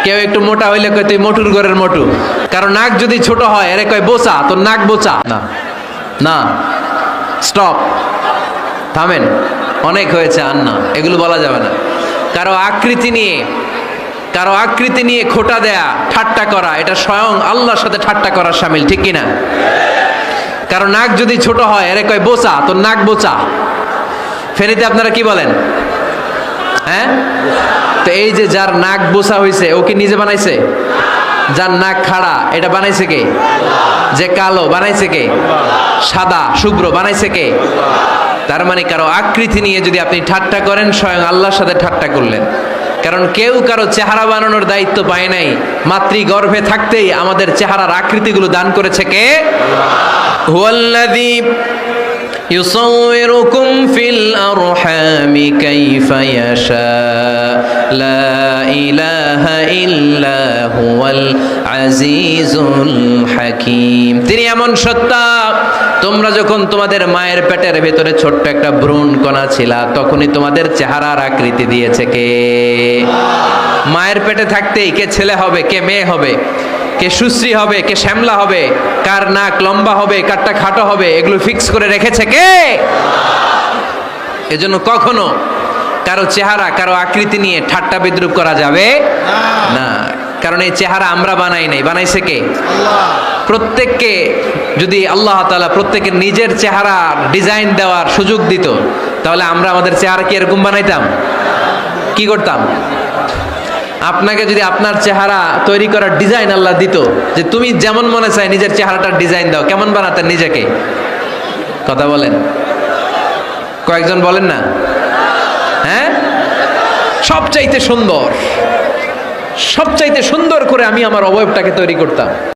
কেউ একটু মোটা হইলে কয় তুই মোটুর ঘরের মোটু, কারণ নাক যদি ছোট হয় এরে কয় বোচা, তোর নাক বোচা। না না, স্টপ, থামেন, অনেক হয়েছে, আর না, এগুলো বলা যাবে না। কারো আকৃতি নিয়ে খোটা দেয়া, ঠাট্টা করা, এটা স্বয়ং আল্লাহর সাথে ঠাট্টা করার শামিল, ঠিক কিনা? কারো নাক যদি ছোট হয় এরে কয় বোচা, তোর নাক বোচা। ফেনীতে আপনারা কি বলেন? হ্যাঁ, তো এই যে যার নাক বোচা হয়েছে ও কি নিজে বানাইছে? যার নাক খাড়া এটা বানাইছে কে? যে কালো বানাইছে কে? সাদা শুভ্র বানাইছে কে? তার মানে কারো আকৃতি নিয়ে যদি আপনি ঠাট্টা করেন, স্বয়ং আল্লাহর সাথে ঠাট্টা করলেন। কারণ কেউ কারো চেহারা বানানোর দায়িত্ব পায় নাই। মাতৃগর্ভে থাকতেই আমাদের চেহারার আকৃতিগুলো দান করেছে কে? হুয়াল্লাযী ইউসাউইরুকুম ফিল আরহামি কাইফা ইয়াশা লা ইলাহা ইল্লা হুয়াল আজিজুল হাকীম। তিনি এমন সত্তা, তোমরা যখন তোমাদের মায়ের পেটের ভেতরে ছোট্ট একটা ভ্রূণ কণা ছিলা, তখনই তোমাদের চেহারার আকৃতি দিয়েছে কে? মায়ের পেটে থাকতেই কে ছেলে হবে, কে মেয়ে হবে, কে সুশ্রী হবে, কে শ্যামলা হবে, কার নাক লম্বা হবে, কারটা খাটো হবে, এগুলো ফিক্স করে রেখেছে কে? এজন্য কখনো কারো চেহারা, কারো আকৃতি নিয়ে ঠাট্টা বিদ্রুপ করা যাবে না। কারণ এই চেহারা আমরা বানাই নাই, বানাইছে কে? প্রত্যেককে যদি আল্লাহ তাআলা প্রত্যেকের নিজের চেহারা ডিজাইন দেওয়ার সুযোগ দিত, তাহলে আমরা আমাদের চেহারা কি এরকম বানাইতাম? কি করতাম? আপনাকে যদি আপনার চেহারা তৈরি করার ডিজাইন আল্লাহ দিত, যে তুমি যেমন মনে চাই নিজের চেহারাটার ডিজাইন দাও, কেমন বানাতেন নিজেকে? কথা বলেন, কয়েকজন বলেন না? হ্যাঁ, সবচাইতে সুন্দর করে আমি আমার অবয়বটাকে তৈরি করতাম।